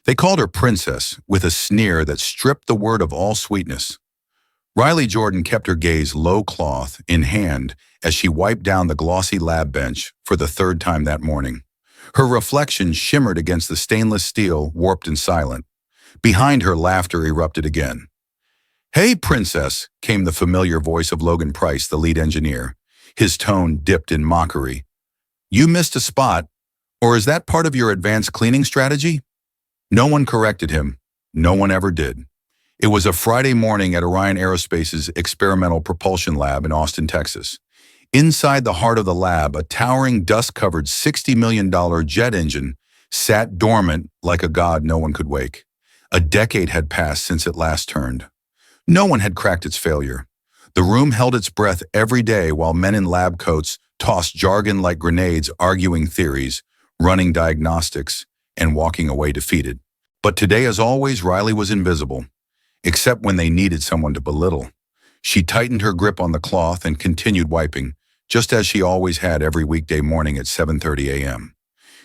They called her Princess with a sneer that stripped the word of all sweetness. Riley Jordan kept her gaze low-cloth in hand as she wiped down the glossy lab bench for the third time that morning. Her reflection shimmered against the stainless steel, warped and silent. Behind her, laughter erupted again. "Hey, Princess," came the familiar voice of Logan Price, the lead engineer. His tone dipped in mockery. "You missed a spot, or is that part of your advanced cleaning strategy?" No one corrected him. No one ever did. It was a Friday morning at Orion Aerospace's Experimental Propulsion Lab in Austin, Texas. Inside the heart of the lab, a towering, dust-covered $60 million jet engine sat dormant like a god no one could wake. A decade had passed since it last turned. No one had cracked its failure. The room held its breath every day while men in lab coats tossed jargon like grenades, arguing theories, running diagnostics, and walking away defeated. But today, as always, Riley was invisible, except when they needed someone to belittle. She tightened her grip on the cloth and continued wiping, just as she always had every weekday morning at 7:30 a.m.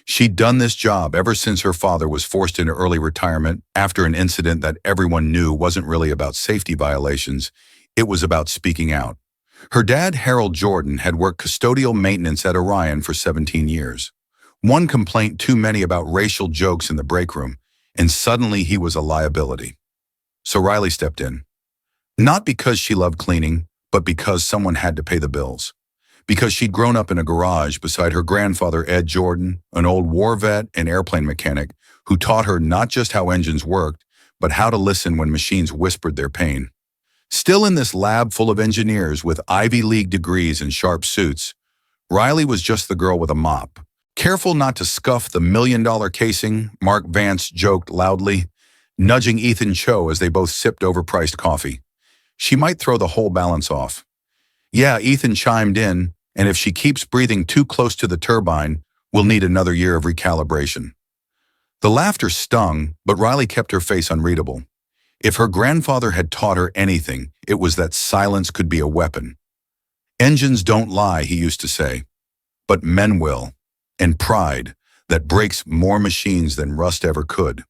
She'd done this job ever since her father was forced into early retirement after an incident that everyone knew wasn't really about safety violations, it was about speaking out. Her dad, Harold Jordan, had worked custodial maintenance at Orion for 17 years. One complaint too many about racial jokes in the break room, and suddenly he was a liability. So Riley stepped in. Not because she loved cleaning, but because someone had to pay the bills. Because she'd grown up in a garage beside her grandfather, Ed Jordan, an old war vet and airplane mechanic who taught her not just how engines worked, but how to listen when machines whispered their pain. Still in this lab full of engineers with Ivy League degrees and sharp suits, Riley was just the girl with a mop. Careful not to scuff the million-dollar casing, Mark Vance joked loudly, nudging Ethan Cho as they both sipped overpriced coffee. She might throw the whole balance off. Yeah, Ethan chimed in, and if she keeps breathing too close to the turbine, we'll need another year of recalibration. The laughter stung, but Riley kept her face unreadable. If her grandfather had taught her anything, it was that silence could be a weapon. Engines don't lie, he used to say, but men will, and pride that breaks more machines than rust ever could.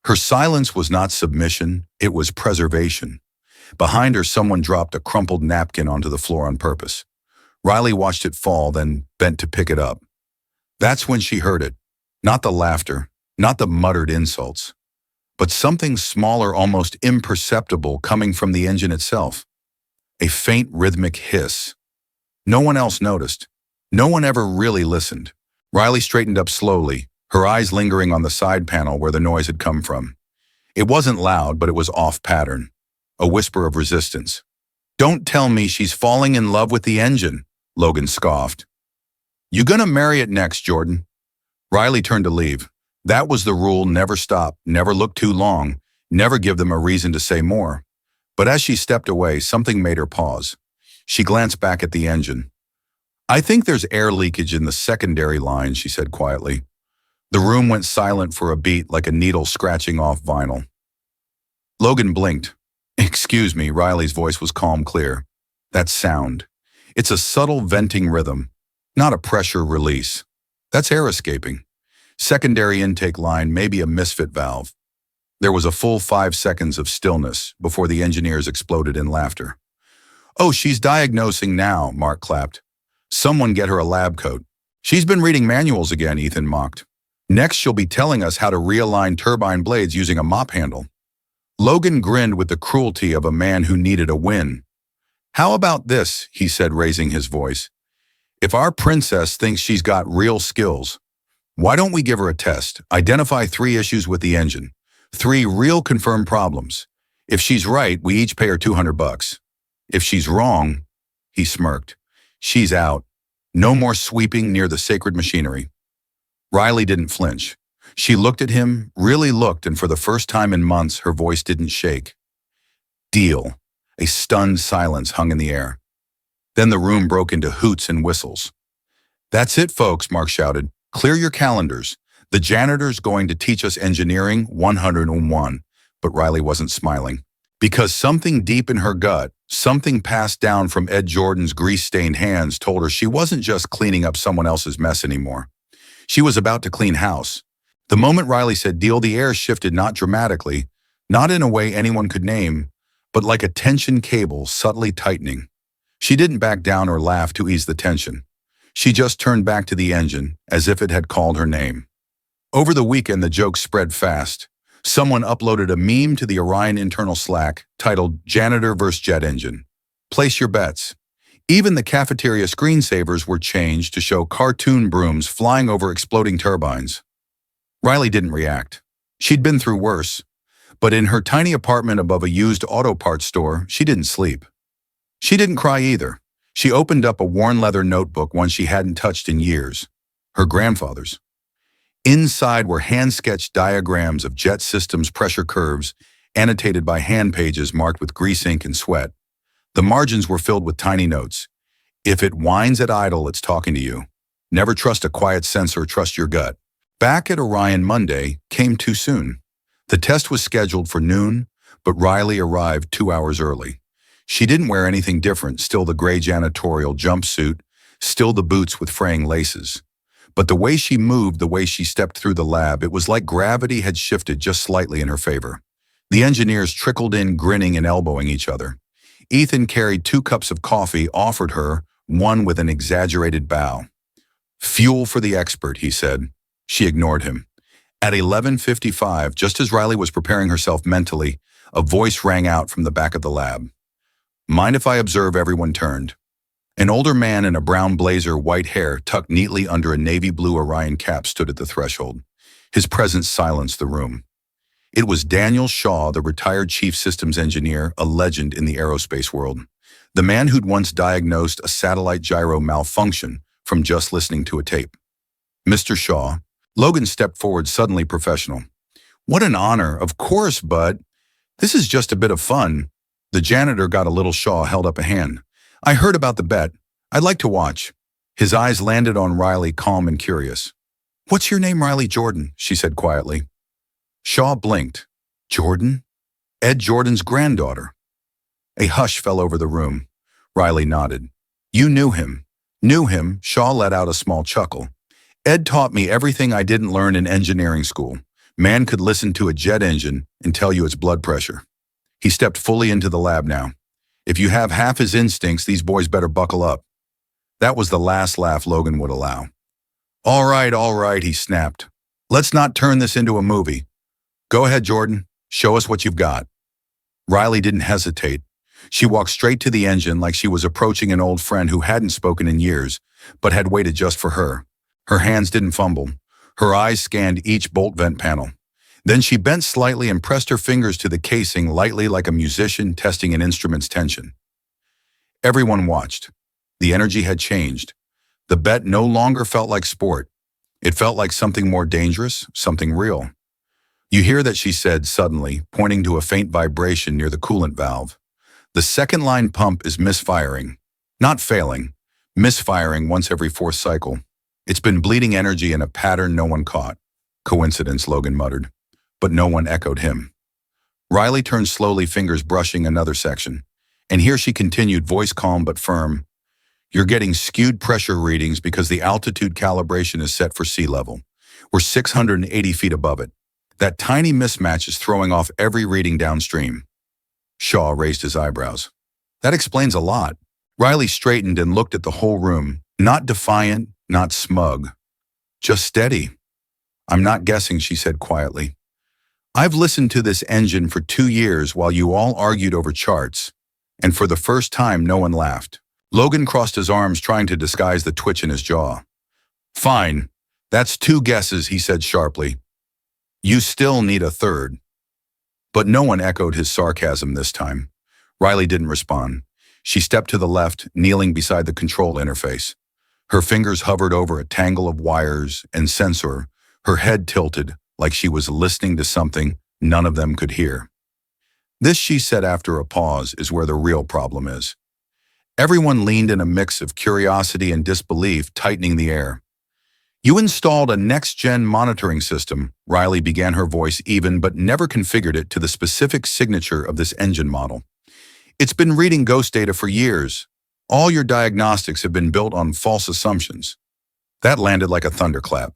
Her silence was not submission, it was preservation. Behind her, someone dropped a crumpled napkin onto the floor on purpose. Riley watched it fall, then bent to pick it up. That's when she heard it. Not the laughter, not the muttered insults, but something smaller, almost imperceptible, coming from the engine itself. A faint rhythmic hiss. No one else noticed. No one ever really listened. Riley straightened up slowly, her eyes lingering on the side panel where the noise had come from. It wasn't loud, but it was off-pattern. A whisper of resistance. "Don't tell me she's falling in love with the engine," Logan scoffed. "You gonna marry it next, Jordan?" Riley turned to leave. That was the rule: never stop, never look too long, never give them a reason to say more. But as she stepped away, something made her pause. She glanced back at the engine. "I think there's air leakage in the secondary line," she said quietly. The room went silent for a beat, like a needle scratching off vinyl. Logan blinked. "Excuse me," Riley's voice was calm, clear. "That sound. It's a subtle venting rhythm, not a pressure release. That's air escaping. Secondary intake line, maybe a misfit valve." There was a full 5 seconds of stillness before the engineers exploded in laughter. "Oh, she's diagnosing now," Mark clapped. "Someone get her a lab coat." "She's been reading manuals again," Ethan mocked. "Next she'll be telling us how to realign turbine blades using a mop handle." Logan grinned with the cruelty of a man who needed a win. "How about this?" he said, raising his voice. "If our princess thinks she's got real skills, why don't we give her a test? Identify 3 issues with the engine. 3 real confirmed problems. If she's right, we each pay her $200. If she's wrong," he smirked, "she's out. No more sweeping near the sacred machinery." Riley didn't flinch. She looked at him, really looked, and for the first time in months, her voice didn't shake. "Deal." A stunned silence hung in the air. Then the room broke into hoots and whistles. "That's it, folks," Mark shouted. "Clear your calendars. The janitor's going to teach us engineering 101. But Riley wasn't smiling. Because something deep in her gut, something passed down from Ed Jordan's grease-stained hands, told her she wasn't just cleaning up someone else's mess anymore. She was about to clean house. The moment Riley said deal, the air shifted, not dramatically, not in a way anyone could name, but like a tension cable subtly tightening. She didn't back down or laugh to ease the tension. She just turned back to the engine as if it had called her name. Over the weekend, the joke spread fast. Someone uploaded a meme to the Orion internal Slack titled Janitor vs. Jet Engine. Place your bets. Even the cafeteria screensavers were changed to show cartoon brooms flying over exploding turbines. Riley didn't react. She'd been through worse. But in her tiny apartment above a used auto parts store, she didn't sleep. She didn't cry either. She opened up a worn leather notebook, one she hadn't touched in years. Her grandfather's. Inside were hand-sketched diagrams of jet systems' pressure curves, annotated by hand pages marked with grease ink and sweat. The margins were filled with tiny notes. If it whines at idle, it's talking to you. Never trust a quiet sensor, trust your gut. Back at Orion Monday came too soon. The test was scheduled for noon, but Riley arrived 2 hours early. She didn't wear anything different, still the gray janitorial jumpsuit, still the boots with fraying laces. But the way she moved, the way she stepped through the lab, it was like gravity had shifted just slightly in her favor. The engineers trickled in, grinning and elbowing each other. Ethan carried 2 cups of coffee, offered her one with an exaggerated bow. Fuel for the expert, he said. She ignored him. At 11:55, just as Riley was preparing herself mentally, a voice rang out from the back of the lab. Mind if I observe? Everyone turned. An older man in a brown blazer, white hair tucked neatly under a navy blue Orion cap, stood at the threshold. His presence silenced the room. It was Daniel Shaw, the retired chief systems engineer, a legend in the aerospace world. The man who'd once diagnosed a satellite gyro malfunction from just listening to a tape. Mr. Shaw. Logan stepped forward, suddenly professional. What an honor, of course, but this is just a bit of fun. The janitor got a little. Shaw held up a hand. I heard about the bet. I'd like to watch. His eyes landed on Riley, calm and curious. What's your name? Riley Jordan, she said quietly. Shaw blinked. Jordan? Ed Jordan's granddaughter. A hush fell over the room. Riley nodded. You knew him. Knew him, Shaw let out a small chuckle. Ed taught me everything I didn't learn in engineering school. Man could listen to a jet engine and tell you its blood pressure. He stepped fully into the lab now. If you have half his instincts, these boys better buckle up. That was the last laugh Logan would allow. All right, he snapped. Let's not turn this into a movie. Go ahead, Jordan. Show us what you've got. Riley didn't hesitate. She walked straight to the engine like she was approaching an old friend who hadn't spoken in years, but had waited just for her. Her hands didn't fumble. Her eyes scanned each bolt vent panel. Then she bent slightly and pressed her fingers to the casing lightly, like a musician testing an instrument's tension. Everyone watched. The energy had changed. The bet no longer felt like sport. It felt like something more dangerous, something real. You hear that, she said suddenly, pointing to a faint vibration near the coolant valve. The second line pump is misfiring. Not failing. Misfiring once every 4th cycle. It's been bleeding energy in a pattern no one caught. Coincidence, Logan muttered. But no one echoed him. Riley turned slowly, fingers brushing another section. And here she continued, voice calm but firm. You're getting skewed pressure readings because the altitude calibration is set for sea level. We're 680 feet above it. That tiny mismatch is throwing off every reading downstream. Shaw raised his eyebrows. That explains a lot. Riley straightened and looked at the whole room. Not defiant, not smug. Just steady. I'm not guessing, she said quietly. I've listened to this engine for 2 years while you all argued over charts, and for the first time no one laughed. Logan crossed his arms, trying to disguise the twitch in his jaw. Fine, that's 2 guesses, he said sharply. You still need a third. But no one echoed his sarcasm this time. Riley didn't respond. She stepped to the left, kneeling beside the control interface. Her fingers hovered over a tangle of wires and sensor, her head tilted, like she was listening to something none of them could hear. This, she said after a pause, is where the real problem is. Everyone leaned in a mix of curiosity and disbelief, tightening the air. You installed a next-gen monitoring system, Riley began, her voice even, but never configured it to the specific signature of this engine model. It's been reading ghost data for years. All your diagnostics have been built on false assumptions. That landed like a thunderclap.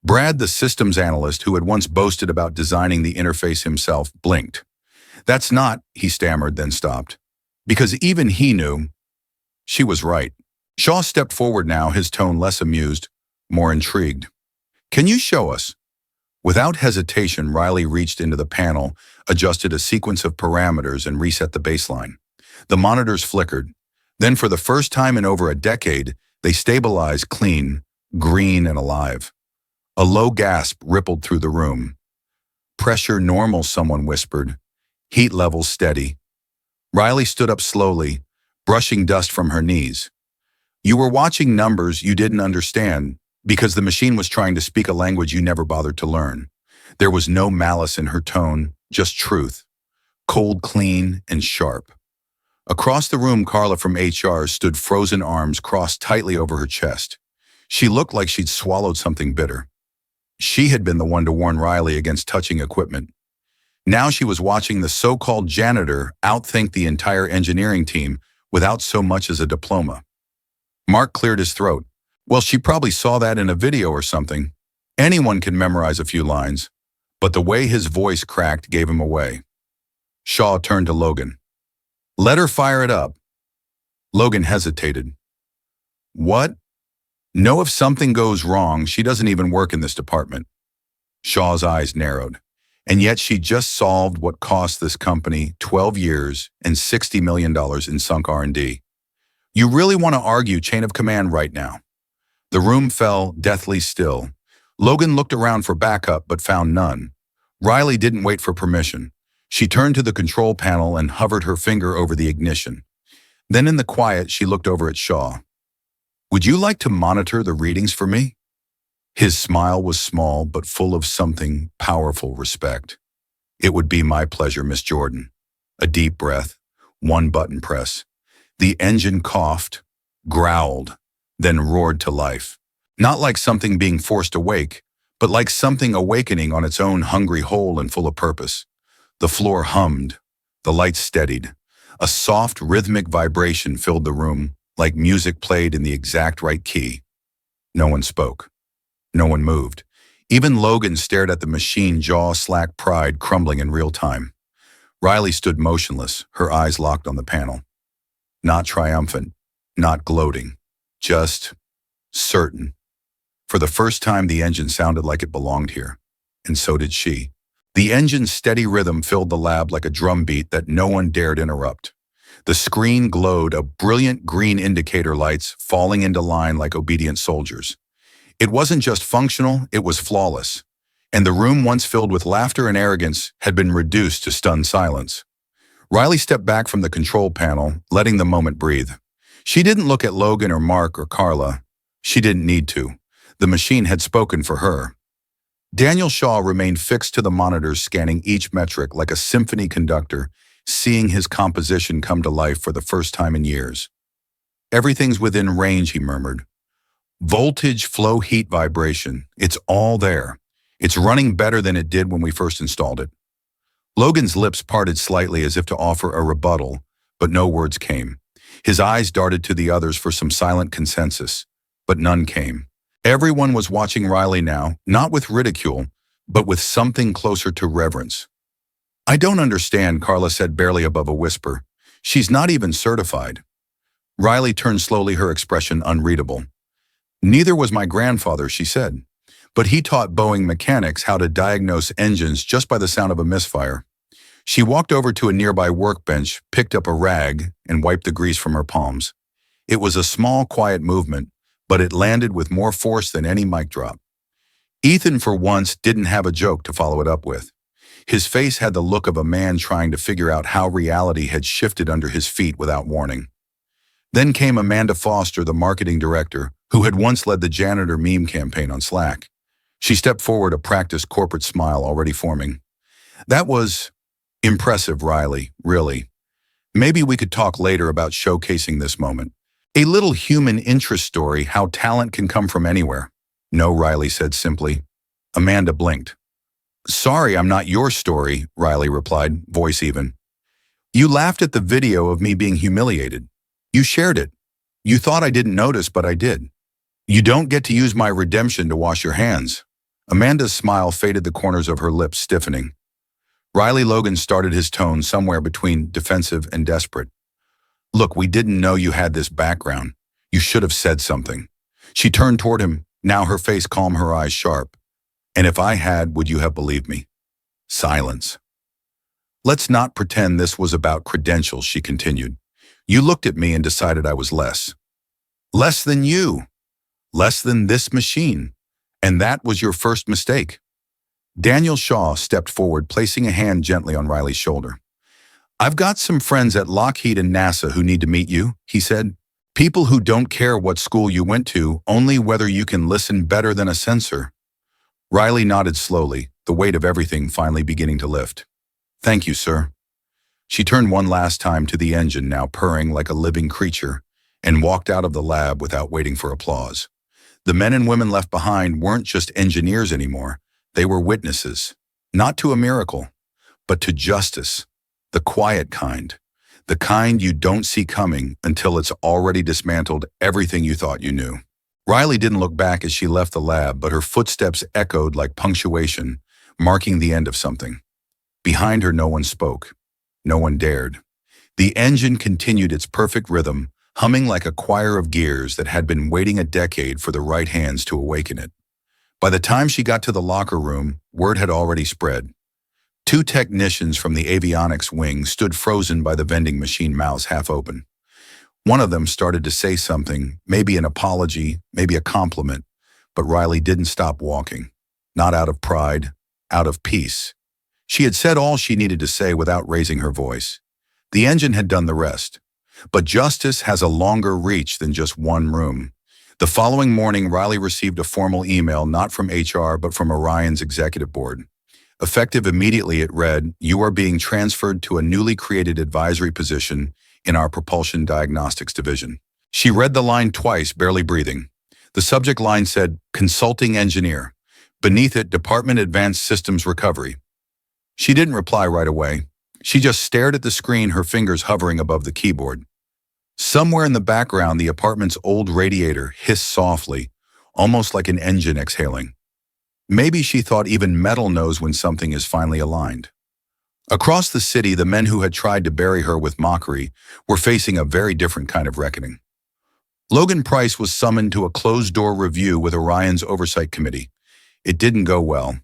Brad, the systems analyst who had once boasted about designing the interface himself, blinked. That's not, he stammered, then stopped. Because even he knew she was right. Shaw stepped forward now, his tone less amused, more intrigued. Can you show us? Without hesitation, Riley reached into the panel, adjusted a sequence of parameters, and reset the baseline. The monitors flickered. Then, for the first time in over a decade, they stabilized clean, green, and alive. A low gasp rippled through the room. Pressure normal, someone whispered. Heat levels steady. Riley stood up slowly, brushing dust from her knees. You were watching numbers you didn't understand because the machine was trying to speak a language you never bothered to learn. There was no malice in her tone, just truth. Cold, clean, and sharp. Across the room, Carla from HR stood, frozen arms crossed tightly over her chest. She looked like she'd swallowed something bitter. She had been the one to warn Riley against touching equipment. Now she was watching the so-called janitor outthink the entire engineering team without so much as a diploma. Mark cleared his throat. Well, she probably saw that in a video or something. Anyone can memorize a few lines. But the way his voice cracked gave him away. Shaw turned to Logan. Let her fire it up. Logan hesitated. What? No, if something goes wrong, she doesn't even work in this department. Shaw's eyes narrowed. And yet she just solved what cost this company 12 years and $60 million in sunk R&D. You really want to argue chain of command right now? The room fell deathly still. Logan looked around for backup but found none. Riley didn't wait for permission. She turned to the control panel and hovered her finger over the ignition. Then in the quiet, she looked over at Shaw. Would you like to monitor the readings for me? His smile was small but full of something powerful respect. It would be my pleasure, Miss Jordan. A deep breath, one button press. The engine coughed, growled, then roared to life. Not like something being forced awake, but like something awakening on its own hungry hole and full of purpose. The floor hummed. The lights steadied. A soft, rhythmic vibration filled the room, like music played in the exact right key. No one spoke. No one moved. Even Logan stared at the machine, jaw slack, pride crumbling in real time. Riley stood motionless, her eyes locked on the panel. Not triumphant, not gloating, just certain. For the first time, the engine sounded like it belonged here, and so did she. The engine's steady rhythm filled the lab like a drumbeat that no one dared interrupt. The screen glowed, a brilliant green indicator lights falling into line like obedient soldiers. It wasn't just functional, it was flawless. And the room, once filled with laughter and arrogance, had been reduced to stunned silence. Riley stepped back from the control panel, letting the moment breathe. She didn't look at Logan or Mark or Carla. She didn't need to. The machine had spoken for her. Daniel Shaw remained fixed to the monitors, scanning each metric like a symphony conductor, seeing his composition come to life for the first time in years. Everything's within range, he murmured. Voltage, flow, heat, vibration. It's all there. It's running better than it did when we first installed it. Logan's lips parted slightly as if to offer a rebuttal, but no words came. His eyes darted to the others for some silent consensus, but none came. Everyone was watching Riley now, not with ridicule, but with something closer to reverence. I don't understand, Carla said barely above a whisper. She's not even certified. Riley turned slowly, her expression unreadable. Neither was my grandfather, she said, but he taught Boeing mechanics how to diagnose engines just by the sound of a misfire. She walked over to a nearby workbench, picked up a rag, and wiped the grease from her palms. It was a small, quiet movement, but it landed with more force than any mic drop. Ethan, for once, didn't have a joke to follow it up with. His face had the look of a man trying to figure out how reality had shifted under his feet without warning. Then came Amanda Foster, the marketing director, who had once led the Janitor meme campaign on Slack. She stepped forward, a practiced corporate smile already forming. That was impressive, Riley, really. Maybe we could talk later about showcasing this moment. A little human interest story, how talent can come from anywhere. No, Riley said simply. Amanda blinked. Sorry, I'm not your story, Riley replied, voice even. You laughed at the video of me being humiliated. You shared it. You thought I didn't notice, but I did. You don't get to use my redemption to wash your hands. Amanda's smile faded, the corners of her lips stiffening. Riley Logan started his tone somewhere between defensive and desperate. Look, we didn't know you had this background. You should have said something. She turned toward him, now her face calm, her eyes sharp. And if I had, would you have believed me? Silence. Let's not pretend this was about credentials, she continued. You looked at me and decided I was less. Less than you. Less than this machine. And that was your first mistake. Daniel Shaw stepped forward, placing a hand gently on Riley's shoulder. I've got some friends at Lockheed and NASA who need to meet you, he said. People who don't care what school you went to, only whether you can listen better than a censor. Riley nodded slowly, the weight of everything finally beginning to lift. Thank you, sir. She turned one last time to the engine, now purring like a living creature, and walked out of the lab without waiting for applause. The men and women left behind weren't just engineers anymore. They were witnesses, not to a miracle, but to justice, the quiet kind, the kind you don't see coming until it's already dismantled everything you thought you knew. Riley didn't look back as she left the lab, but her footsteps echoed like punctuation, marking the end of something. Behind her, no one spoke. No one dared. The engine continued its perfect rhythm, humming like a choir of gears that had been waiting a decade for the right hands to awaken it. By the time she got to the locker room, word had already spread. 2 technicians from the avionics wing stood frozen by the vending machine, mouths half open. One of them started to say something, maybe an apology, maybe a compliment, but Riley didn't stop walking. Not out of pride, out of peace. She had said all she needed to say without raising her voice. The engine had done the rest. But justice has a longer reach than just one room. The following morning, Riley received a formal email, not from HR, but from Orion's executive board. Effective immediately, it read, "You are being transferred to a newly created advisory position in our propulsion diagnostics division." She read the line twice, barely breathing. The subject line said, "Consulting Engineer." Beneath it, Department Advanced Systems Recovery. She didn't reply right away. She just stared at the screen, her fingers hovering above the keyboard. Somewhere in the background, the apartment's old radiator hissed softly, almost like an engine exhaling. Maybe she thought even metal knows when something is finally aligned. Across the city, the men who had tried to bury her with mockery were facing a very different kind of reckoning. Logan Price was summoned to a closed-door review with Orion's oversight committee. It didn't go well.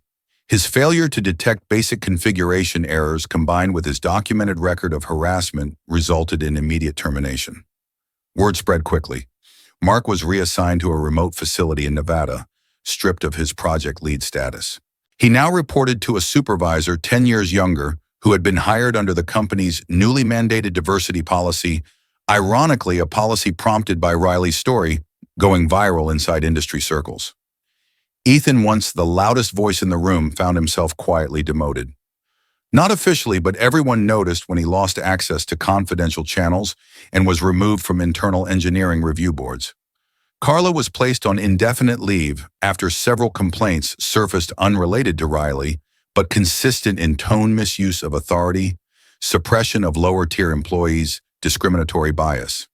His failure to detect basic configuration errors combined with his documented record of harassment resulted in immediate termination. Word spread quickly. Mark was reassigned to a remote facility in Nevada, stripped of his project lead status. He now reported to a supervisor 10 years younger who had been hired under the company's newly mandated diversity policy, ironically a policy prompted by Riley's story going viral inside industry circles. Ethan, once the loudest voice in the room, found himself quietly demoted. Not officially, but everyone noticed when he lost access to confidential channels and was removed from internal engineering review boards. Carla was placed on indefinite leave after several complaints surfaced unrelated to Riley, but consistent in tone, misuse of authority, suppression of lower-tier employees, discriminatory bias.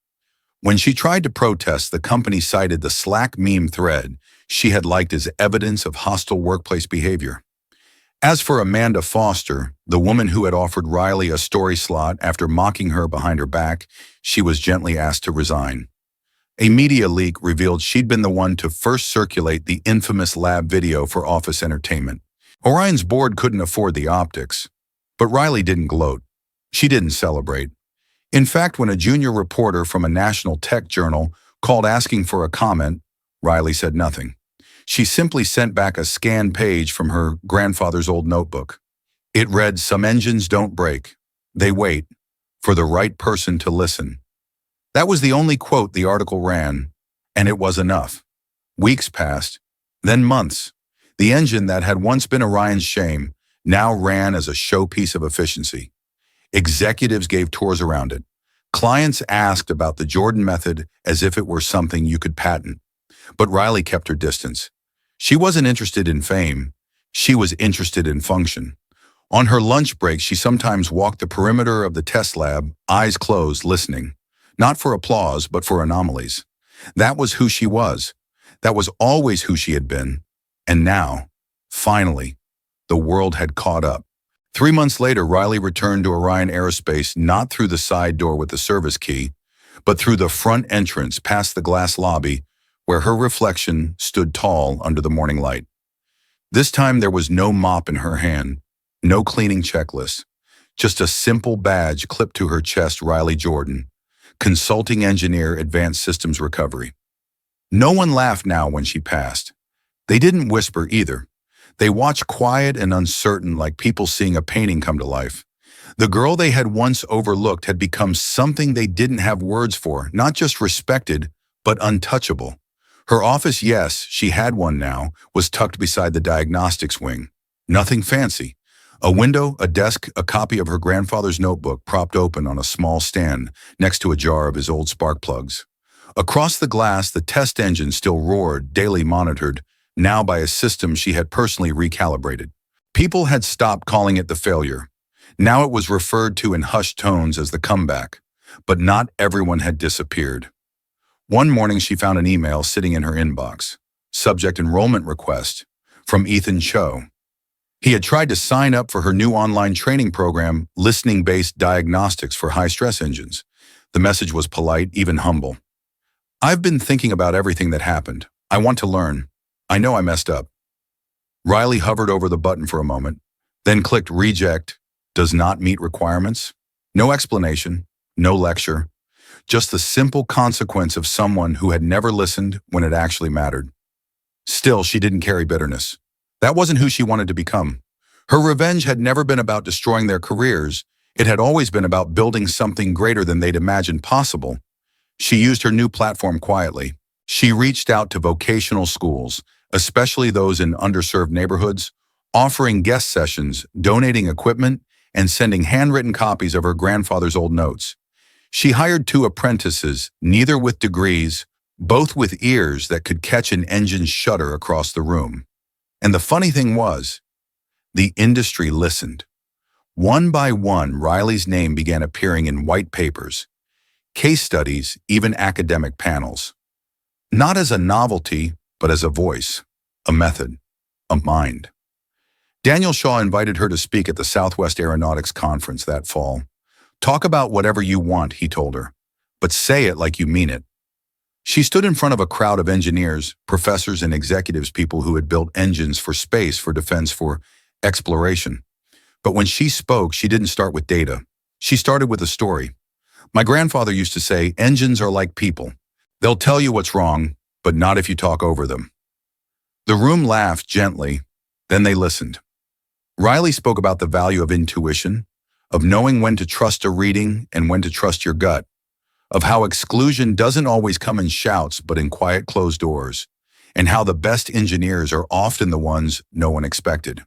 When she tried to protest, the company cited the Slack meme thread she had liked as evidence of hostile workplace behavior. As for Amanda Foster, the woman who had offered Riley a story slot after mocking her behind her back, she was gently asked to resign. A media leak revealed she'd been the one to first circulate the infamous lab video for office entertainment. Orion's board couldn't afford the optics, but Riley didn't gloat. She didn't celebrate. In fact, when a junior reporter from a national tech journal called asking for a comment, Riley said nothing. She simply sent back a scanned page from her grandfather's old notebook. It read, "Some engines don't break. They wait for the right person to listen." That was the only quote the article ran, and it was enough. Weeks passed, then months. The engine that had once been Orion's shame now ran as a showpiece of efficiency. Executives gave tours around it. Clients asked about the Jordan method as if it were something you could patent. But Riley kept her distance. She wasn't interested in fame. She was interested in function. On her lunch break, she sometimes walked the perimeter of the test lab, eyes closed, listening. Not for applause, but for anomalies. That was who she was. That was always who she had been. And now, Finally, the world had caught up. 3 months later, Riley returned to Orion Aerospace not through the side door with the service key, but through the front entrance past the glass lobby where her reflection stood tall under the morning light. This time there was no mop in her hand, no cleaning checklist, just a simple badge clipped to her chest: Riley Jordan, Consulting Engineer, Advanced Systems Recovery. No one laughed now when she passed. They didn't whisper either. They watched quiet and uncertain, like people seeing a painting come to life. The girl they had once overlooked had become something they didn't have words for, not just respected, but untouchable. Her office, yes, she had one now, was tucked beside the diagnostics wing. Nothing fancy. A window, a desk, a copy of her grandfather's notebook propped open on a small stand next to a jar of his old spark plugs. Across the glass, the test engine still roared, daily monitored, now by a system she had personally recalibrated. People had stopped calling it the failure. Now it was referred to in hushed tones as the comeback. But not everyone had disappeared. One morning she found an email sitting in her inbox. Subject: enrollment request, from Ethan Cho. He had tried to sign up for her new online training program, listening-based diagnostics for high-stress engines. The message was polite, even humble. I've been thinking about everything that happened. I want to learn. I know I messed up. Riley hovered over the button for a moment, then clicked reject, does not meet requirements. No explanation, no lecture, just the simple consequence of someone who had never listened when it actually mattered. Still, she didn't carry bitterness. That wasn't who she wanted to become. Her revenge had never been about destroying their careers. It had always been about building something greater than they'd imagined possible. She used her new platform quietly. She reached out to vocational schools, especially those in underserved neighborhoods, offering guest sessions, donating equipment, and sending handwritten copies of her grandfather's old notes. She hired 2 apprentices, neither with degrees, both with ears that could catch an engine's shudder across the room. And the funny thing was, the industry listened. One by one, Riley's name began appearing in white papers, case studies, even academic panels. Not as a novelty, but as a voice, a method, a mind. Daniel Shaw invited her to speak at the Southwest Aeronautics Conference that fall. Talk about whatever you want, he told her, but say it like you mean it. She stood in front of a crowd of engineers, professors, and executives, people who had built engines for space, for defense, for exploration. But when she spoke, she didn't start with data. She started with a story. My grandfather used to say, engines are like people. They'll tell you what's wrong, but not if you talk over them. The room laughed gently, then they listened. Riley spoke about the value of intuition, of knowing when to trust a reading and when to trust your gut, of how exclusion doesn't always come in shouts but in quiet closed doors, and how the best engineers are often the ones no one expected.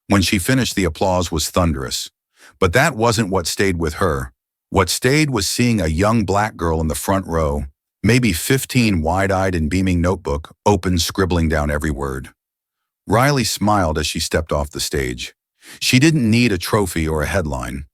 When she finished, the applause was thunderous. But that wasn't what stayed with her. What stayed was seeing a young black girl in the front row, maybe 15, wide-eyed and beaming, notebook open, scribbling down every word. Riley smiled as she stepped off the stage. She didn't need a trophy or a headline.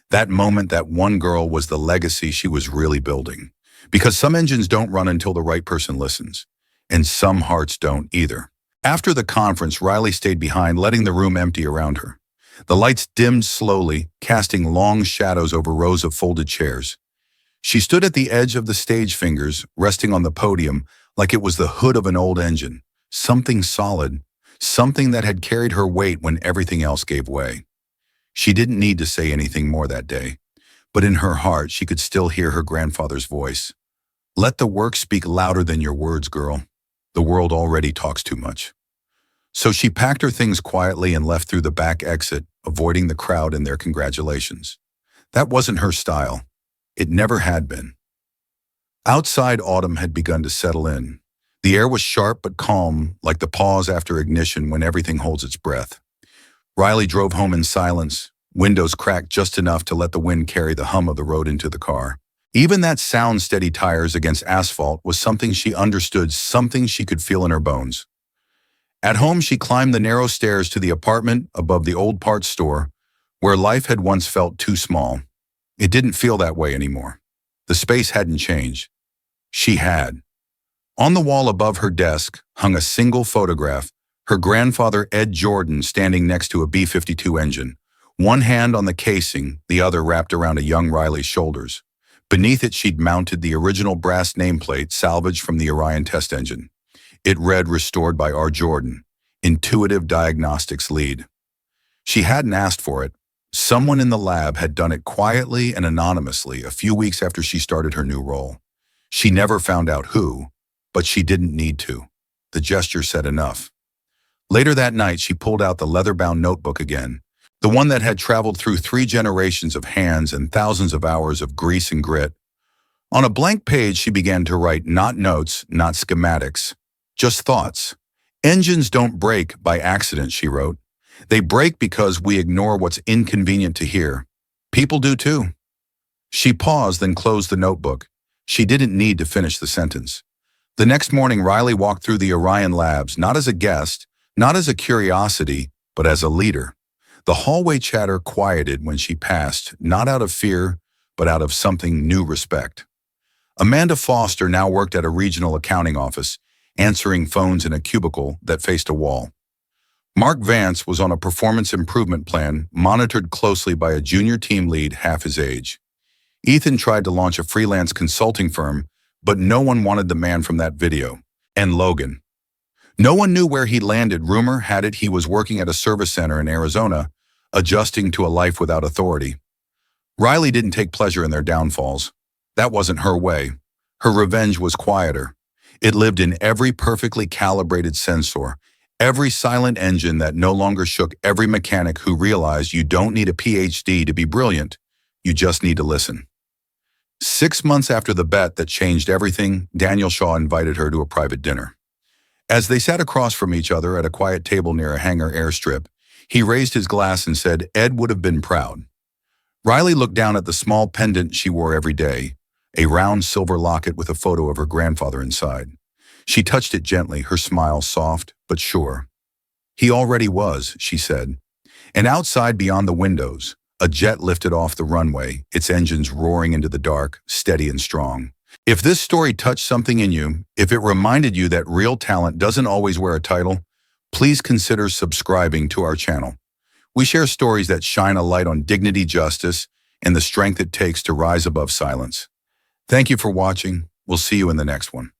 That moment, that one girl, was the legacy she was really building. Because some engines don't run until the right person listens. And some hearts don't either. After the conference, Riley stayed behind, letting the room empty around her. The lights dimmed slowly, casting long shadows over rows of folded chairs. She stood at the edge of the stage, fingers resting on the podium like it was the hood of an old engine. Something solid, something that had carried her weight when everything else gave way. She didn't need to say anything more that day, but in her heart she could still hear her grandfather's voice. Let the work speak louder than your words, girl. The world already talks too much. So she packed her things quietly and left through the back exit, avoiding the crowd and their congratulations. That wasn't her style. It never had been. Outside, autumn had begun to settle in. The air was sharp but calm, like the pause after ignition when everything holds its breath. Riley drove home in silence, windows cracked just enough to let the wind carry the hum of the road into the car. Even that sound, steady tires against asphalt, was something she understood, something she could feel in her bones. At home, she climbed the narrow stairs to the apartment above the old parts store, where life had once felt too small. It didn't feel that way anymore. The space hadn't changed. She had. On the wall above her desk hung a single photograph, Her grandfather, Ed Jordan, standing next to a B-52 engine, one hand on the casing, the other wrapped around a young Riley's shoulders. Beneath it, she'd mounted the original brass nameplate salvaged from the Orion test engine. It read, "Restored by R. Jordan, Intuitive Diagnostics Lead." She hadn't asked for it. Someone in the lab had done it quietly and anonymously a few weeks after she started her new role. She never found out who, but she didn't need to. The gesture said enough. Later that night, she pulled out the leather-bound notebook again, the one that had traveled through 3 generations of hands and thousands of hours of grease and grit. On a blank page, she began to write not notes, not schematics, just thoughts. "Engines don't break by accident," she wrote. "They break because we ignore what's inconvenient to hear. People do too." She paused, then closed the notebook. She didn't need to finish the sentence. The next morning, Riley walked through the Orion labs, not as a guest, not as a curiosity, but as a leader. The hallway chatter quieted when she passed, not out of fear, but out of something new: respect. Amanda Foster now worked at a regional accounting office, answering phones in a cubicle that faced a wall. Mark Vance was on a performance improvement plan, monitored closely by a junior team lead half his age. Ethan tried to launch a freelance consulting firm, but no one wanted the man from that video. And Logan. No one knew where he landed. Rumor had it he was working at a service center in Arizona, adjusting to a life without authority. Riley didn't take pleasure in their downfalls. That wasn't her way. Her revenge was quieter. It lived in every perfectly calibrated sensor, every silent engine that no longer shook, every mechanic who realized you don't need a PhD to be brilliant, you just need to listen. 6 months after the bet that changed everything, Daniel Shaw invited her to a private dinner. As they sat across from each other at a quiet table near a hangar airstrip, he raised his glass and said, "Ed would have been proud." Riley looked down at the small pendant she wore every day, a round silver locket with a photo of her grandfather inside. She touched it gently, her smile soft but sure. "He already was," she said. And outside, beyond the windows, a jet lifted off the runway, its engines roaring into the dark, steady and strong. If this story touched something in you, if it reminded you that real talent doesn't always wear a title, please consider subscribing to our channel. We share stories that shine a light on dignity, justice, and the strength it takes to rise above silence. Thank you for watching. We'll see you in the next one.